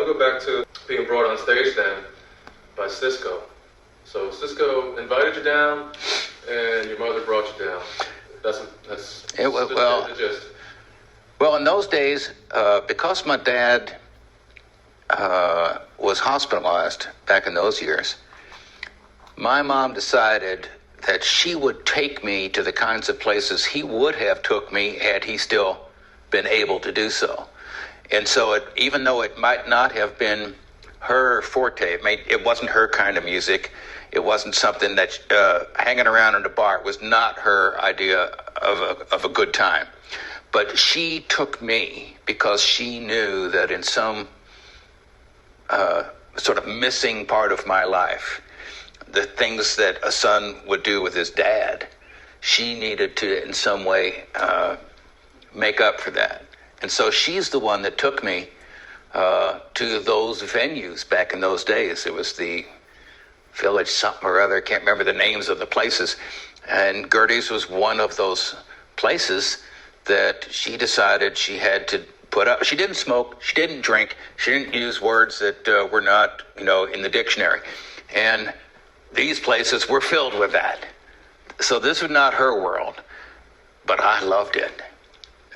to go back to being brought on stage then by Cisco. So Cisco invited you down, and your mother brought you down. That's the gist. Well, in those days, because my dad was hospitalized back in those years, my mom decided that she would take me to the kinds of places he would have took me had he still been able to do so. And so even though it might not have been her forte, it wasn't her kind of music, it wasn't something that hanging around in the bar was not her idea of a good time. But she took me because she knew that in some sort of missing part of my life, the things that a son would do with his dad, she needed to in some way make up for that. And so she's the one that took me to those venues back in those days. It was the Village something or other, I can't remember the names of the places. And Gerde's was one of those places that she decided she had to put up. She didn't smoke, she didn't drink, she didn't use words that were not, in the dictionary. And these places were filled with that. So this was not her world, but I loved it.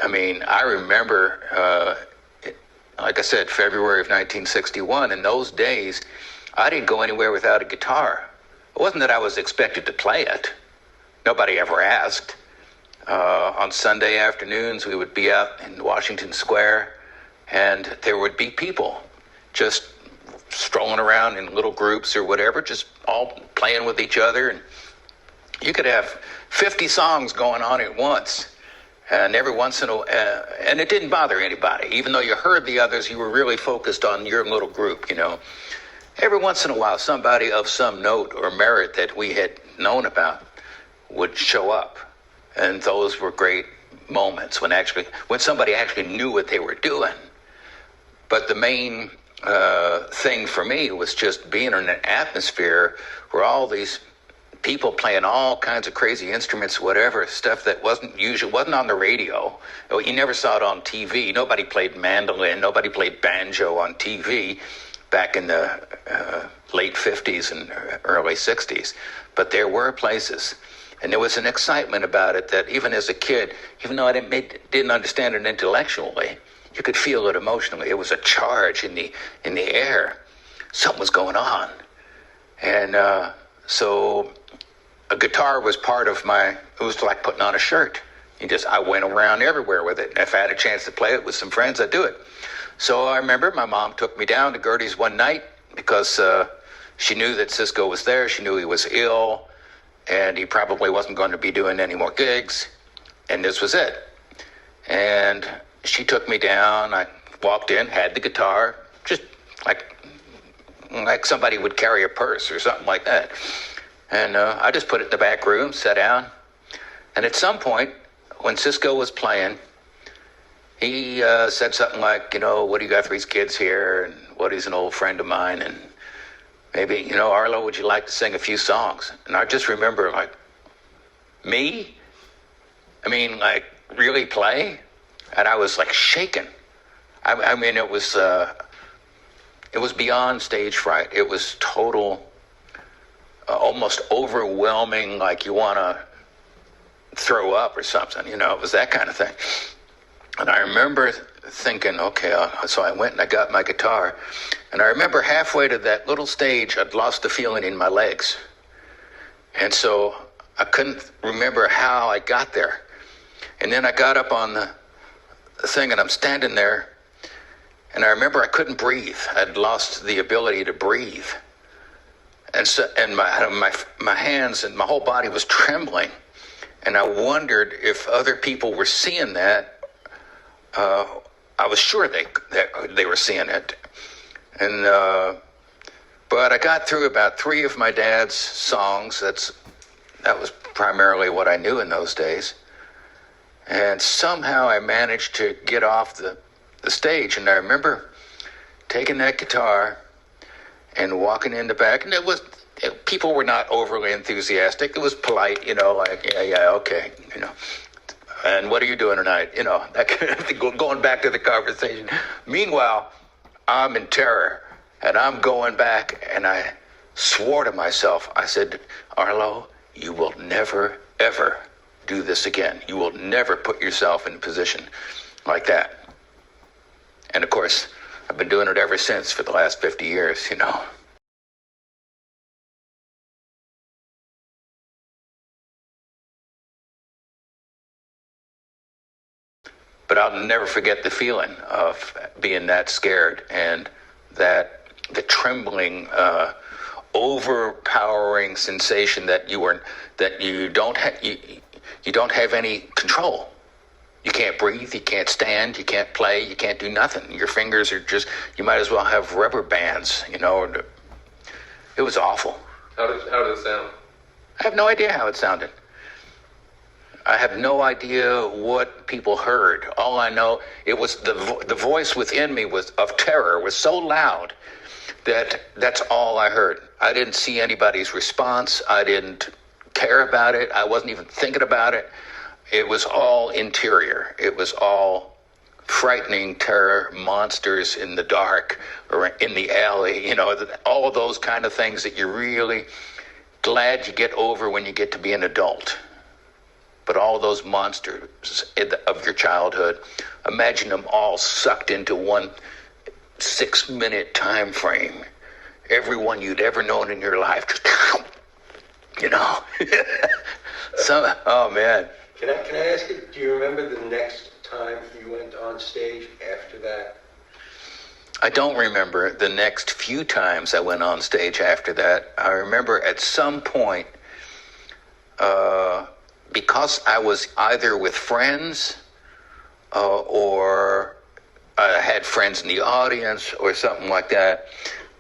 I mean, I remember, like I said, February of 1961. In those days, I didn't go anywhere without a guitar. It wasn't that I was expected to play it. Nobody ever asked. On Sunday afternoons, we would be out in Washington Square, and there would be people just strolling around in little groups or whatever, just all playing with each other. And you could have 50 songs going on at once. And every once in a while, and it didn't bother anybody. Even though you heard the others, you were really focused on your little group, Every once in a while, somebody of some note or merit that we had known about would show up. And those were great moments when somebody actually knew what they were doing. But the main thing for me was just being in an atmosphere where all these people playing all kinds of crazy instruments, whatever, stuff that wasn't on the radio. You never saw it on TV. Nobody played mandolin, nobody played banjo on TV back in the late 50s and early 60s. But there were places. And there was an excitement about it that even as a kid, even though I didn't understand it intellectually, you could feel it emotionally. It was a charge in the air. Something was going on. And so a guitar was part of it was like putting on a shirt. I went around everywhere with it. And if I had a chance to play it with some friends, I'd do it. So I remember my mom took me down to Gerde's one night because she knew that Cisco was there. She knew he was ill, and he probably wasn't going to be doing any more gigs. And this was it. And she took me down. I walked in, had the guitar, just like somebody would carry a purse or something like that. And I just put it in the back room, sat down. And at some point, when Cisco was playing, he said something like, Woody Guthrie's kid's here, and Woody's an old friend of mine, and maybe, Arlo, would you like to sing a few songs? And I just remember, me? I mean, really play? And I was, shaken. I mean, it was beyond stage fright. It was total, almost overwhelming, like you want to throw up or something, it was that kind of thing. And I remember thinking, okay, so I went and I got my guitar. And I remember halfway to that little stage, I'd lost the feeling in my legs. And so I couldn't remember how I got there. And then I got up on the thing and I'm standing there. And I remember I couldn't breathe. I'd lost the ability to breathe. And so, and my hands and my whole body was trembling. And I wondered if other people were seeing that. I was sure they were seeing it. And but I got through about 3 of my dad's songs. That was primarily what I knew in those days. And somehow I managed to get off the stage. And I remember taking that guitar and walking in the back. And people were not overly enthusiastic. It was polite, yeah, okay, And what are you doing tonight? That kind of thing, going back to the conversation. Meanwhile, I'm in terror, and I'm going back, and I swore to myself, I said, Arlo, you will never, ever do this again. You will never put yourself in a position like that. And of course, I've been doing it ever since for the last 50 years, you know. But I'll never forget the feeling of being that scared and that the trembling, overpowering sensation that you don't have any control. You can't breathe, you can't stand, you can't play, you can't do nothing. Your fingers are just, you might as well have rubber bands, you know. It was awful. How did it sound? I have no idea how it sounded. I have no idea what people heard. All I know, it was the voice within me was of terror was so loud that that's all I heard. I didn't see anybody's response. I didn't care about it. I wasn't even thinking about it. It was all interior. It was all frightening terror, monsters in the dark or in the alley, you know, all of those kind of things that you're really glad you get over when you get to be an adult. But all those monsters of your childhood, imagine them all sucked into one 6-minute time frame. Everyone you'd ever known in your life, just, you know. Oh man. Can I ask you, do you remember the next time you went on stage after that? I don't remember the next few times I went on stage after that. I remember at some point, because I was either with friends or I had friends in the audience or something like that,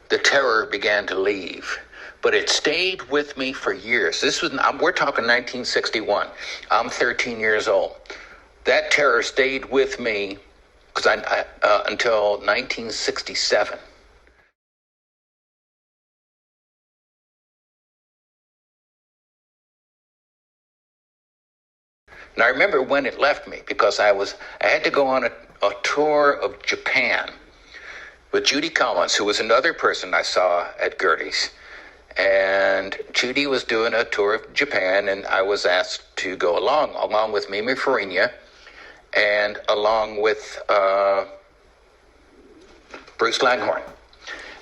the terror began to leave. But it stayed with me for years. We're talking 1961. I'm 13 years old. That terror stayed with me until 1967. And I remember when it left me because I had to go on a tour of Japan with Judy Collins, who was another person I saw at Gerde's. And Judy was doing a tour of Japan, and I was asked to go along with Mimi Farina and along with Bruce Langhorne.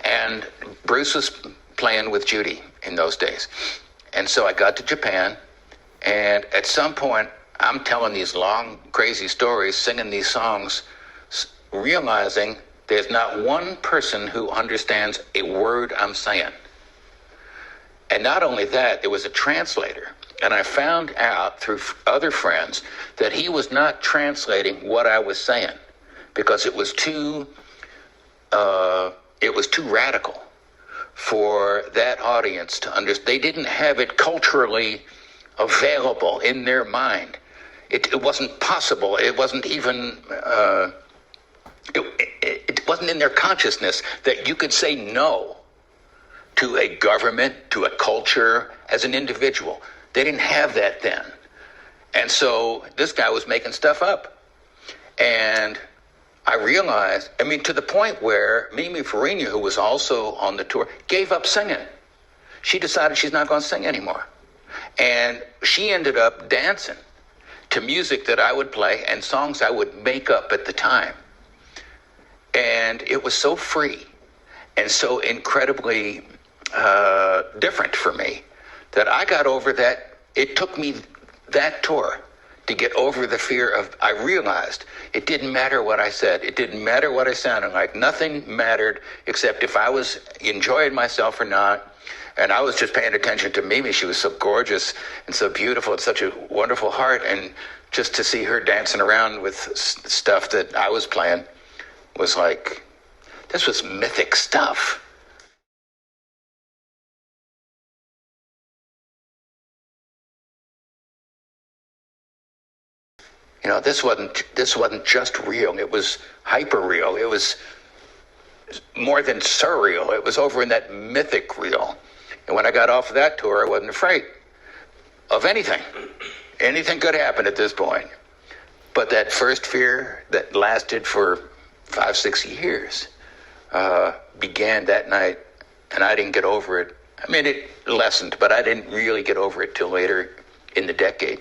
And Bruce was playing with Judy in those days. And so I got to Japan, and at some point, I'm telling these long, crazy stories, singing these songs, realizing there's not one person who understands a word I'm saying. And not only that, there was a translator. And I found out through other friends that he was not translating what I was saying because it was too radical for that audience to understand. They didn't have it culturally available in their mind. It wasn't possible. It wasn't even, it wasn't in their consciousness that you could say no to a government, to a culture, as an individual. They didn't have that then. And so this guy was making stuff up. And I realized, to the point where Mimi Farina, who was also on the tour, gave up singing. She decided she's not going to sing anymore. And she ended up dancing to music that I would play and songs I would make up at the time. And it was so free and so incredibly different for me that I got over that. It took me that tour to get over the fear of, I realized it didn't matter what I said. It didn't matter what I sounded like. Nothing mattered except if I was enjoying myself or not. And I was just paying attention to Mimi. She was so gorgeous and so beautiful and such a wonderful heart. And just to see her dancing around with stuff that I was playing was like, this was mythic stuff. This wasn't just real. It was hyper real. It was more than surreal. It was over in that mythic real. And when I got off of that tour, I wasn't afraid of anything. Anything could happen at this point. But that first fear that lasted for 5-6 years began that night, and I didn't get over it. I mean, it lessened, but I didn't really get over it till later in the decade.